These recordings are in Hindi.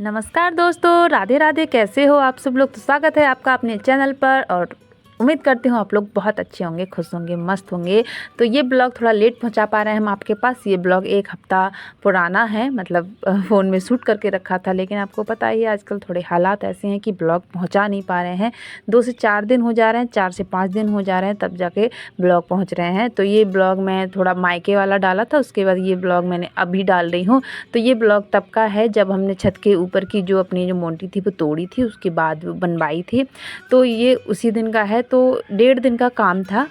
नमस्कार दोस्तों, राधे राधे। कैसे हो आप सब लोग? तो स्वागत है आपका अपने चैनल पर और उम्मीद करती हूँ आप लोग बहुत अच्छे होंगे, खुश होंगे, मस्त होंगे। तो ये ब्लॉग थोड़ा लेट पहुँचा पा रहे हैं हम आपके पास। ये ब्लॉग एक हफ़्ता पुराना है, मतलब फ़ोन में शूट करके रखा था, लेकिन आपको पता ही है आजकल थोड़े हालात ऐसे हैं कि ब्लॉग पहुँचा नहीं पा रहे हैं। 2 से 4 दिन हो जा रहे हैं, 4 से 5 दिन हो जा रहे हैं, तब जाके ब्लॉग पहुँच रहे हैं। तो ये ब्लॉग मैं थोड़ा मायके वाला डाला था, उसके बाद ये ब्लॉग मैंने अभी डाल रही हूँ। तो ये ब्लॉग तब का है जब हमने छत के ऊपर की जो अपनी जो मोंटी थी वो तोड़ी थी, उसके बाद वो बनवाई थी। तो ये उसी दिन का है। तो 1.5 दिन का काम था।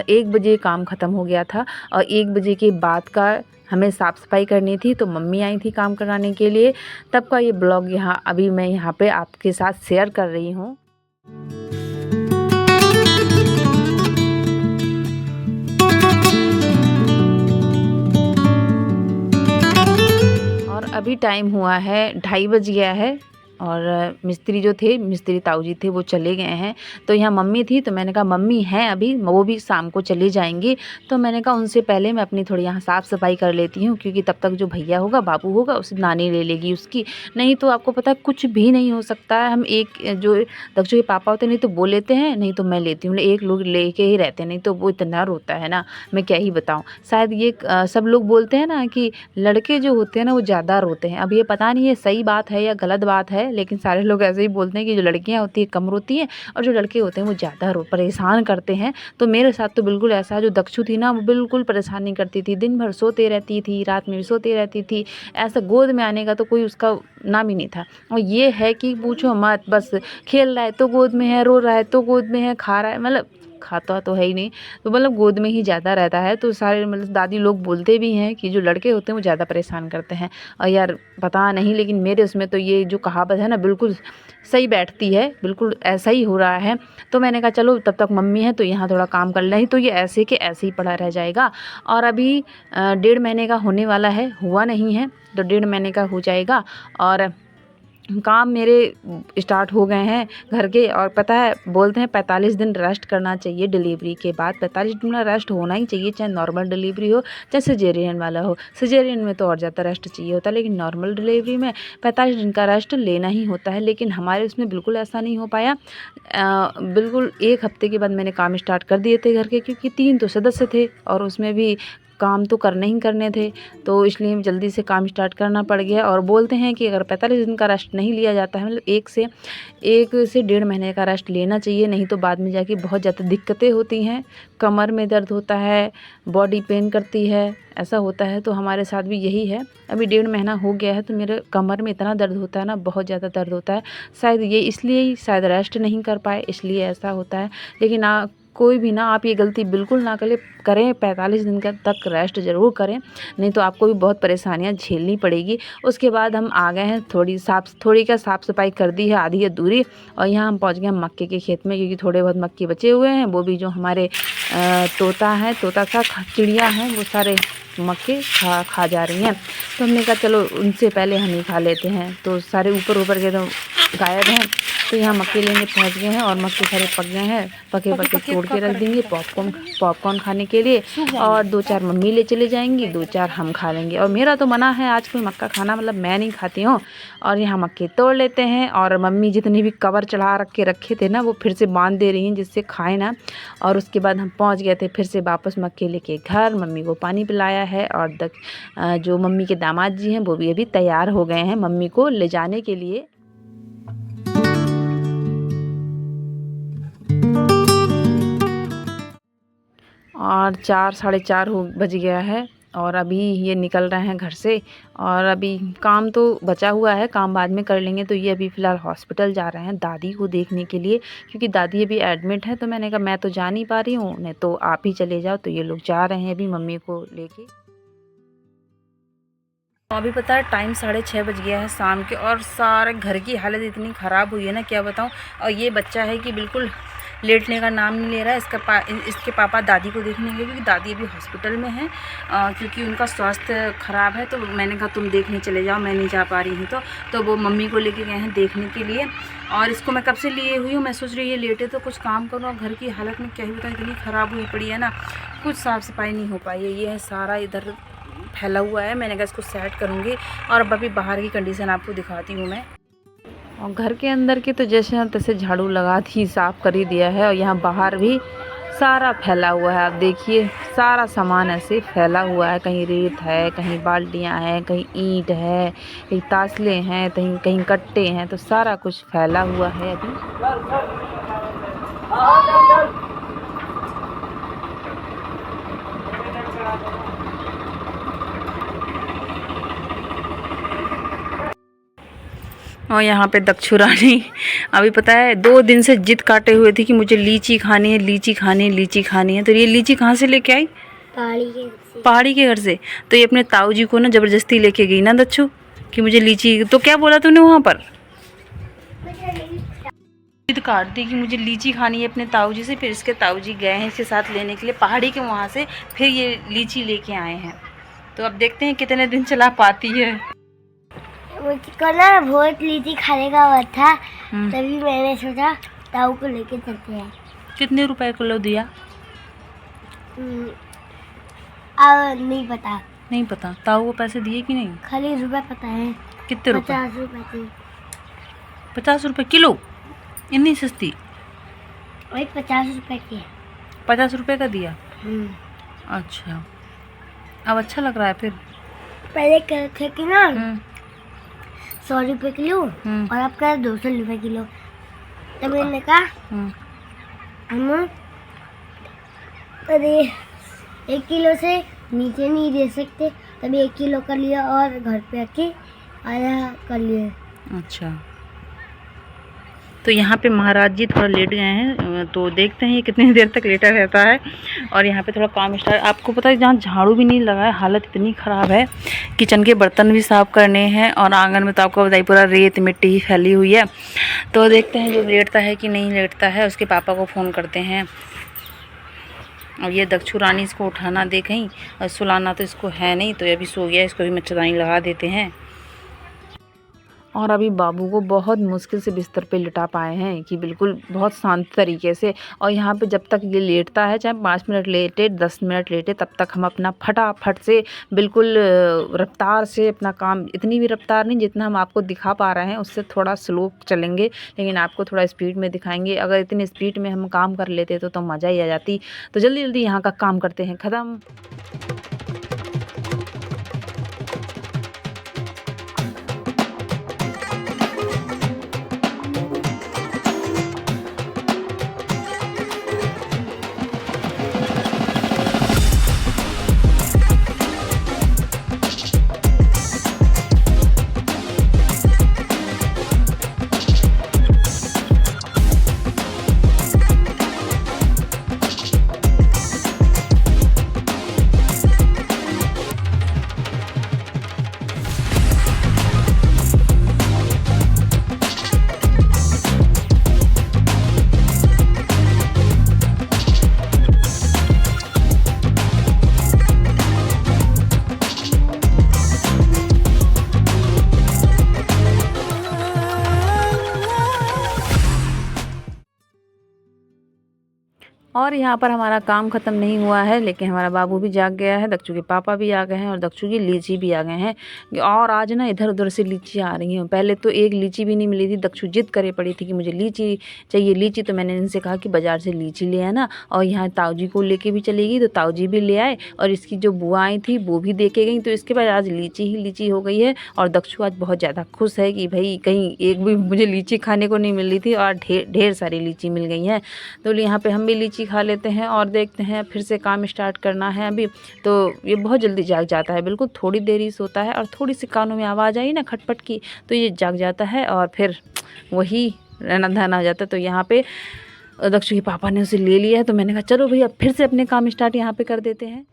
1 बजे काम ख़त्म हो गया था और 1 बजे के बाद का हमें साफ़ सफाई करनी थी। तो मम्मी आई थी काम कराने के लिए, तब का ये ब्लॉग अभी मैं यहाँ पे आपके साथ शेयर कर रही हूँ। और अभी टाइम हुआ है 2:30 बज गया है और मिस्त्री जो थे, मिस्त्री ताऊ जी थे, वो चले गए हैं। तो यहाँ मम्मी थी, तो मैंने कहा मम्मी हैं अभी, वो भी शाम को चली जाएंगी। तो मैंने कहा उनसे पहले मैं अपनी थोड़ी यहाँ साफ़ सफाई कर लेती हूँ, क्योंकि तब तक जो भैया होगा, बाबू होगा, उसे नानी ले लेगी उसकी। नहीं तो आपको पता है कुछ भी नहीं हो सकता है। हम एक जो दक्षु के पापा होते हैं, नहीं तो वो लेते हैं, नहीं तो मैं लेती हूँ, एक लोग लेके ही रहते हैं। नहीं तो वो इतना रोता है ना, मैं क्या ही बताऊँ। शायद ये सब लोग बोलते हैं ना कि लड़के जो होते हैं ना वो ज़्यादा रोते हैं। अब ये पता नहीं है सही बात है या गलत बात है, लेकिन सारे लोग ऐसे ही बोलते हैं कि जो लड़कियां होती हैं कम रोती हैं और जो लड़के होते हैं वो ज़्यादा परेशान करते हैं। तो मेरे साथ तो बिल्कुल ऐसा है। जो दक्षु थी ना, वो बिल्कुल परेशान नहीं करती थी, दिन भर सोते रहती थी, रात में भी सोती रहती थी। ऐसा गोद में आने का तो कोई उसका नाम ही नहीं था। और ये है कि पूछो मत, बस खेल रहा है तो गोद में है, रो रहा है तो गोद में है, खा रहा है, मतलब खाता तो है ही नहीं, तो मतलब गोद में ही ज़्यादा रहता है। तो सारे मतलब दादी लोग बोलते भी हैं कि जो लड़के होते हैं वो ज़्यादा परेशान करते हैं। और यार पता नहीं, लेकिन मेरे उसमें तो ये जो कहावत है ना बिल्कुल सही बैठती है, बिल्कुल ऐसा ही हो रहा है। तो मैंने कहा चलो तब तक मम्मी है तो यहाँ थोड़ा काम कर लें, तो ये ऐसे के ऐसे ही पड़ा रह जाएगा। और अभी 1.5 महीने का होने वाला है, हुआ नहीं है, तो 1.5 महीने का हो जाएगा। और काम मेरे स्टार्ट हो गए हैं घर के। और पता है बोलते हैं 45 दिन रेस्ट करना चाहिए डिलीवरी के बाद। 45 दिन में रेस्ट होना ही चाहिए, चाहे नॉर्मल डिलीवरी हो चाहे सिजेरियन वाला हो। सिजेरियन में तो और ज़्यादा रेस्ट चाहिए होता है, लेकिन नॉर्मल डिलीवरी में 45 दिन का रेस्ट लेना ही होता है। लेकिन हमारे उसमें बिल्कुल ऐसा नहीं हो पाया। बिल्कुल 1 हफ्ते के बाद मैंने काम स्टार्ट कर दिए थे घर के, क्योंकि 3 तो सदस्य थे और उसमें भी काम तो करने ही करने थे। तो इसलिए जल्दी से काम स्टार्ट करना पड़ गया। और बोलते हैं कि अगर 45 दिन का रेस्ट नहीं लिया जाता है, मतलब 1 से 1.5 महीने का रेस्ट लेना चाहिए, नहीं तो बाद में जाके बहुत ज़्यादा दिक्कतें होती हैं। कमर में दर्द होता है, बॉडी पेन करती है, ऐसा होता है। तो हमारे साथ भी यही है। अभी 1.5 महीना हो गया है तो मेरे कमर में इतना दर्द होता है ना, बहुत ज़्यादा दर्द होता है। शायद ये इसलिए ही शायद रेस्ट नहीं कर पाए, इसलिए ऐसा होता है। लेकिन कोई भी ना, आप ये गलती बिल्कुल ना करें। 45 दिन का तक रेस्ट ज़रूर करें, नहीं तो आपको भी बहुत परेशानियां झेलनी पड़ेगी। उसके बाद हम आ गए हैं, थोड़ी साफ़ सफाई कर दी है आधी अधूरी। और यहाँ हम पहुँच गए हैं मक्के के खेत में, क्योंकि थोड़े बहुत मक्के बचे हुए हैं। वो भी जो हमारे तोता का चिड़िया हैं, वो सारे मक्के खा जा रही हैं। तो हमने कहा चलो उनसे पहले हम ही खा लेते हैं। तो सारे ऊपर के तो गायब हैं। तो यहाँ मक्के लेने पहुँच गए हैं और मक्के सारे पक गए हैं। पके तोड़ के रख देंगे पॉपकॉर्न खाने के लिए। और 2-4 मम्मी ले चले जाएंगी, 2-4 हम खा लेंगे। और मेरा तो मना है आज कोई मक्का खाना, मतलब मैं नहीं खाती हूँ। और यहाँ मक्के तोड़ लेते हैं। और मम्मी जितने भी कवर चढ़ा रखे थे ना, वो फिर से बांध दे रही हैं जिससे खाए ना। और उसके बाद हम पहुँच गए थे फिर से वापस मक्के लेके घर। मम्मी को पानी पिलाया है। और जो मम्मी के दामाद जी हैं वो भी अभी तैयार हो गए हैं मम्मी को ले जाने के लिए। और 4 साढ़े 4 बज गया है और अभी ये निकल रहे हैं घर से। और अभी काम तो बचा हुआ है, काम बाद में कर लेंगे। तो ये अभी फ़िलहाल हॉस्पिटल जा रहे हैं दादी को देखने के लिए, क्योंकि दादी अभी एडमिट है। तो मैंने कहा मैं तो जा नहीं पा रही हूँ, नहीं तो आप ही चले जाओ। तो ये लोग जा रहे हैं अभी मम्मी को लेके। अभी पता है टाइम 6:30 बज गया है शाम के, और सारे घर की हालत इतनी ख़राब हुई है ना, क्या बताऊँ। और ये बच्चा है कि बिल्कुल लेटने का नाम नहीं ले रहा है। इसके पापा दादी को देखने गए, क्योंकि दादी अभी हॉस्पिटल में है, क्योंकि उनका स्वास्थ्य ख़राब है। तो मैंने कहा तुम देखने चले जाओ, मैं नहीं जा पा रही हूँ। तो वो मम्मी को लेके गए हैं देखने के लिए। और इसको मैं कब से लिए हुई हूँ, मैं सोच रही हूँ ये लेटे तो कुछ काम करूँ। और घर की हालत में क्या ही बताऊँ, इतनी ख़राब हुई पड़ी है ना, कुछ साफ़ सफाई नहीं हो पाई है। ये है सारा इधर फैला हुआ है। मैंने कहा इसको सेट करूँगी और अब अभी बाहर की कंडीशन आपको दिखाती हूँ मैं। और घर के अंदर के तो जैसे हम तैसे झाड़ू लगा दी, साफ़ कर ही दिया है। और यहाँ बाहर भी सारा फैला हुआ है, आप देखिए सारा सामान ऐसे फैला हुआ है। कहीं रेत है, कहीं बाल्टियाँ हैं, कहीं ईंट है, कहीं तासले हैं, कहीं कहीं कट्टे हैं, तो सारा कुछ फैला हुआ है अभी। और यहाँ पे दक्षु रानी अभी पता है 2 दिन से जिद काटे हुए थी कि मुझे लीची खानी है, लीची खानी है, लीची खानी है। तो ये लीची कहाँ से लेके आई? पहाड़ी के घर से। तो ये अपने ताऊ जी को ना ज़बरदस्ती लेके गई ना दक्षु कि मुझे लीची। तो क्या बोला तूने वहाँ पर? जिद काट दी कि मुझे लीची खानी है अपने ताऊ जी से। फिर इसके ताऊ जी गए हैं इसके साथ लेने के लिए पहाड़ी के वहाँ से, फिर ये लीची लेके आए हैं। तो अब देखते हैं कितने दिन चला पाती है। मुझको ना बहुत लीची खाने का मन था, तभी मैंने सोचा ताऊ को लेके चलते हैं। कितने रुपए किलो दिया? अब नहीं पता। नहीं पता। ताऊ को पैसे दिए कि नहीं? खाली रुपए पता है। कितने रुपए? 50 रुपए थे। 50 रुपए किलो? इतनी सस्ती? वही 50 रुपए की। 50 रुपए का दिया? अच्छा, अब अच्छा लग रहा है फिर? पहले कह थे कि ना 100 रुपए किलो और अब कह 200 रुपए किलो। तो मैंने कहा हम अरे 1 किलो से नीचे नहीं दे सकते, तभी 1 किलो कर लिया और घर पे आके आधा कर लिए। अच्छा, तो यहाँ पे महाराज जी थोड़ा लेट गए हैं, तो देखते हैं ये कितनी देर तक लेटा रहता है। और यहाँ पे थोड़ा काम स्टार्ट। आपको पता है जहाँ झाड़ू भी नहीं लगा है, हालत इतनी ख़राब है। किचन के बर्तन भी साफ़ करने हैं और आंगन में तो आपको बताइए पूरा रेत मिट्टी ही फैली हुई है। तो देखते हैं जो लेटता है कि नहीं लेटता है। उसके पापा को फ़ोन करते हैं। और ये दक्षु रानी इसको उठाना दे कहीं, और सुलाना तो इसको है नहीं, तो ये अभी सो गया। इसको भी मच्छरदानी लगा देते हैं। और अभी बाबू को बहुत मुश्किल से बिस्तर पे लिटा पाए हैं कि बिल्कुल बहुत शांत तरीके से। और यहाँ पे जब तक ये लेटता है, चाहे 5 मिनट लेटे 10 मिनट लेटे, तब तक हम अपना फटाफट से बिल्कुल रफ्तार से अपना काम, इतनी भी रफ्तार नहीं जितना हम आपको दिखा पा रहे हैं, उससे थोड़ा स्लो चलेंगे, लेकिन आपको थोड़ा स्पीड में दिखाएंगे। अगर इतनी स्पीड में हम काम कर लेते तो मज़ा ही आ जाती। तो जल्दी जल्दी यहाँ का काम करते हैं ख़त्म। और यहाँ पर हमारा काम ख़त्म नहीं हुआ है, लेकिन हमारा बाबू भी जाग गया है, दक्षु के पापा भी आ गए हैं और दक्षु की लीची भी आ गए हैं। और आज ना इधर उधर से लीची आ रही हैं। पहले तो एक लीची भी नहीं मिली थी। दक्षु जिद करे पड़ी थी कि मुझे लीची चाहिए, लीची। तो मैंने इनसे कहा कि बाज़ार से लीची ले आना। और यहाँ ताऊ जी को लेके भी चली गई, तो ताऊ जी भी ले आए। और इसकी जो बुआ आई थी वो भी दे के गई। तो इसके बाद आज लीची ही लीची हो गई है। और दक्षु आज बहुत ज़्यादा खुश है कि भाई कहीं एक भी मुझे लीची खाने को नहीं मिल रही थी और ढेर सारी लीची मिल गई हैं। तो यहाँ पर हम भी लीची खा लेते हैं और देखते हैं फिर से काम स्टार्ट करना है अभी। तो ये बहुत जल्दी जाग जाता है, बिल्कुल थोड़ी देरी सोता है और थोड़ी सी कानों में आवाज़ आई ना खटपट की, तो ये जाग जाता है और फिर वही रहना धहना हो जाता है। तो यहाँ पे दक्षु के पापा ने उसे ले लिया है। तो मैंने कहा चलो भैया फिर से अपने काम स्टार्ट यहाँ पे कर देते हैं।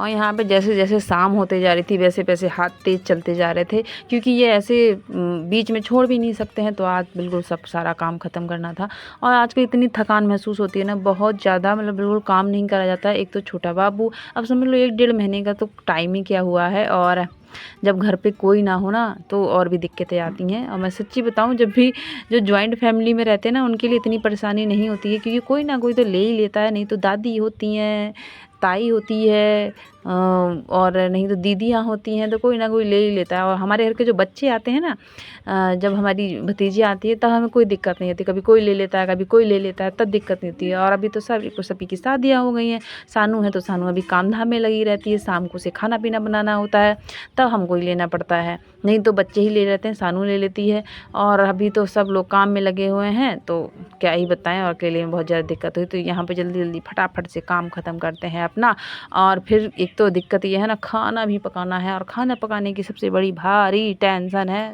और यहाँ पे जैसे जैसे शाम होते जा रही थी वैसे वैसे हाथ तेज़ चलते जा रहे थे, क्योंकि ये ऐसे बीच में छोड़ भी नहीं सकते हैं। तो आज बिल्कुल सब सारा काम ख़त्म करना था। और आजकल इतनी थकान महसूस होती है ना, बहुत ज़्यादा, मतलब बिल्कुल काम नहीं करा जाता है। एक तो छोटा बाबू, अब समझ लो 1 डेढ़ महीने का तो टाइम ही क्या हुआ है, और जब घर पे कोई ना हो ना तो और भी दिक्कतें आती हैं। और मैं सच्ची बताऊं, जब भी जो जॉइंट फैमिली में रहते हैं ना, उनके लिए इतनी परेशानी नहीं होती है, क्योंकि कोई ना कोई तो ले ही लेता है। नहीं तो दादी होती हैं, ताई होती है, और नहीं तो दीदियाँ होती हैं, तो कोई ना कोई ले ही लेता है। और हमारे घर के जो बच्चे आते हैं ना, जब हमारी भतीजी आती है तब हमें कोई दिक्कत नहीं होती। कभी कोई ले लेता है, कभी कोई ले लेता है, तब दिक्कत नहीं होती है। और अभी तो सभी की शादियाँ हो गई हैं। सानू है तो सानू अभी काम धाम में लगी रहती है, शाम को से खाना पीना बनाना होता है, तब हमको ही लेना पड़ता है। नहीं तो बच्चे ही ले लेते हैं, सानू ले लेती है। और अभी तो सब लोग काम में लगे हुए हैं, तो क्या ही बताएं। और अकेले में बहुत ज़्यादा दिक्कत हुई, तो यहाँ पे जल्दी जल्दी फटाफट से काम ख़त्म करते हैं अपना। और फिर एक तो दिक्कत ये है ना, खाना भी पकाना है, और खाना पकाने की सबसे बड़ी भारी टेंशन है।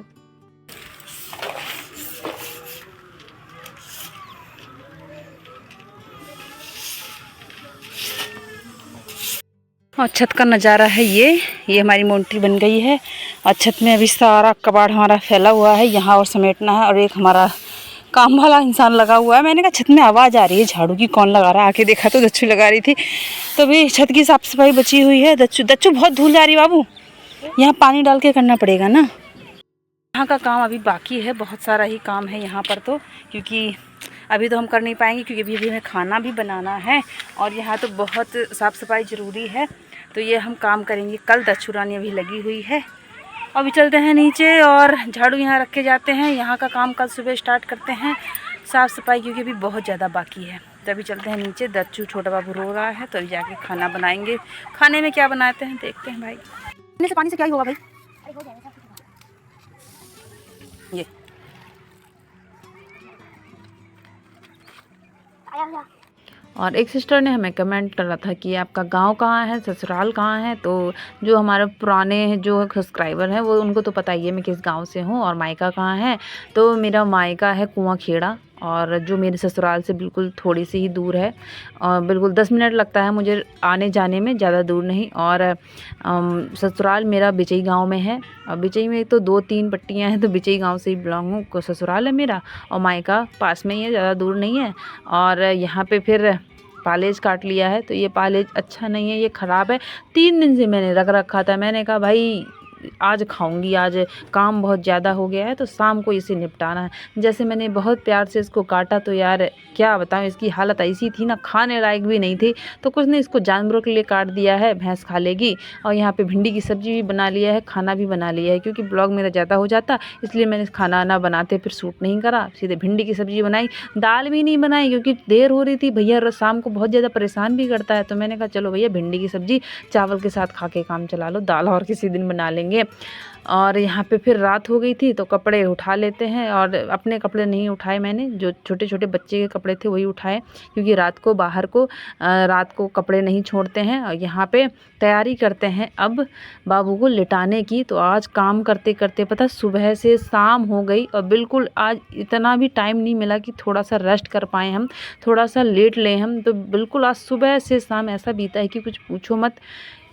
और छत का नज़ारा है ये हमारी मोन्टी बन गई है। और छत में अभी सारा कबाड़ हमारा फैला हुआ है, यहाँ और समेटना है। और एक हमारा काम वाला इंसान लगा हुआ है। मैंने कहा छत में आवाज़ आ रही है झाड़ू की, कौन लगा रहा है? आके देखा तो दच्चू लगा रही थी। तो अभी छत की साफ सफाई बची हुई है। दच्चू बहुत धूल जा रही है बाबू, यहाँ पानी डाल के करना पड़ेगा ना। यहाँ का काम अभी बाकी है, बहुत सारा ही काम है यहाँ पर तो, क्योंकि अभी तो हम कर नहीं पाएंगे, क्योंकि अभी हमें खाना भी बनाना है। और यहाँ तो बहुत साफ़ सफाई ज़रूरी है, तो ये हम काम करेंगे कल। दच्चू रानी अभी लगी हुई है। अभी चलते हैं नीचे और झाड़ू यहाँ रख के जाते हैं। यहाँ का काम कल सुबह स्टार्ट करते हैं साफ़ सफाई, क्योंकि अभी बहुत ज़्यादा बाकी है। तो अभी चलते हैं नीचे। दच्चू छोटा बाबू रो रहा है, तो अभी जाके खाना बनाएंगे। खाने में क्या बनाते हैं देखते हैं भाई। पानी से क्या ही होगा भाई, ये और एक सिस्टर ने हमें कमेंट करा था कि आपका गांव कहाँ है, ससुराल कहाँ है। तो जो हमारे पुराने जो सब्सक्राइबर हैं वो उनको तो पता ही है मैं किस गांव से हूँ और मायका कहाँ है। तो मेरा मायका है कुआंखेड़ा, और जो मेरे ससुराल से बिल्कुल थोड़ी सी ही दूर है, और बिल्कुल 10 मिनट लगता है मुझे आने जाने में, ज़्यादा दूर नहीं। और ससुराल मेरा बिचई गांव में है। और बिचई में तो 2-3 पट्टियाँ हैं, तो बिचई गांव से ही बिलोंग हूँ, को ससुराल है मेरा। और मायका पास में ही है, ज़्यादा दूर नहीं है। और यहाँ पे फिर पालेज काट लिया है, तो ये पालेज अच्छा नहीं है, ये ख़राब है। 3 दिन से मैंने रख रखा था। मैंने कहा भाई आज खाऊंगी, आज काम बहुत ज़्यादा हो गया है, तो शाम को इसे निपटाना है। जैसे मैंने बहुत प्यार से इसको काटा, तो यार क्या बताऊँ, इसकी हालत ऐसी थी ना, खाने लायक भी नहीं थी। तो कुछ ने इसको जानवरों के लिए काट दिया है, भैंस खा लेगी। और यहाँ पे भिंडी की सब्ज़ी भी बना लिया है, खाना भी बना लिया है। क्योंकि ब्लॉग मेरा ज़्यादा हो जाता, इसलिए मैंने खाना ना बनाते फिर सूट नहीं करा, सीधे भिंडी की सब्ज़ी बनाई। दाल भी नहीं बनाई क्योंकि देर हो रही थी। भैया शाम को बहुत ज़्यादा परेशान भी करता है, तो मैंने कहा चलो भैया भिंडी की सब्ज़ी चावल के साथ खा के काम चला लो, दाल और किसी दिन बना लेंगे। और यहाँ पे फिर रात हो गई थी, तो कपड़े उठा लेते हैं। और अपने कपड़े नहीं उठाए मैंने, जो छोटे छोटे बच्चे के कपड़े थे वही उठाए, क्योंकि रात को कपड़े नहीं छोड़ते हैं। और यहाँ पे तैयारी करते हैं अब बाबू को लिटाने की। तो आज काम करते करते पता सुबह से शाम हो गई, और बिल्कुल आज इतना भी टाइम नहीं मिला कि थोड़ा सा रेस्ट कर पाएँ हम, थोड़ा सा लेट लें हम। तो बिल्कुल आज सुबह से शाम ऐसा बीता है कि कुछ पूछो मत,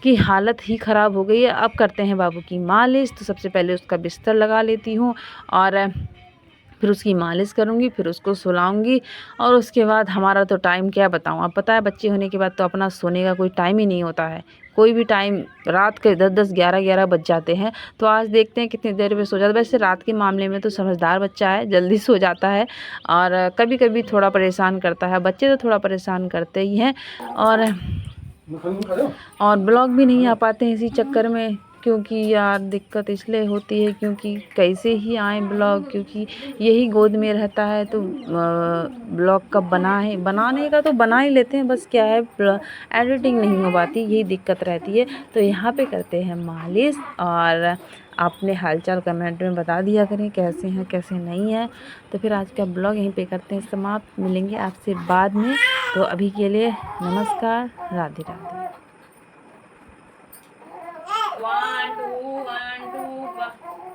की हालत ही ख़राब हो गई है। अब करते हैं बाबू की मालिश। तो सबसे पहले उसका बिस्तर लगा लेती हूँ, और फिर उसकी मालिश करूँगी, फिर उसको सुलाऊँगी। और उसके बाद हमारा तो टाइम क्या बताऊँ, अब पता है बच्चे होने के बाद तो अपना सोने का कोई टाइम ही नहीं होता है। कोई भी टाइम, रात के 10-10 11-11 बज जाते हैं। तो आज देखते हैं कितनी देर में सो जाता है। वैसे रात के मामले में तो समझदार बच्चा है, जल्दी सो जाता है। और कभी कभी थोड़ा परेशान करता है, बच्चे तो थोड़ा परेशान करते ही हैं। और ब्लॉग भी नहीं आ पाते हैं इसी चक्कर में, क्योंकि यार दिक्कत इसलिए होती है क्योंकि कैसे ही आए ब्लॉग, क्योंकि यही गोद में रहता है। तो ब्लॉग कब बनाने का तो बना ही लेते हैं, बस क्या है एडिटिंग नहीं हो पाती, यही दिक्कत रहती है। तो यहाँ पे करते हैं मालिश। और आपने हालचाल कमेंट में बता दिया करें कैसे हैं कैसे नहीं है। तो फिर आज का ब्लॉग यहीं पे करते हैं समाप्त, मिलेंगे आपसे बाद में। तो अभी के लिए नमस्कार, राधे राधे। 1 2 1 2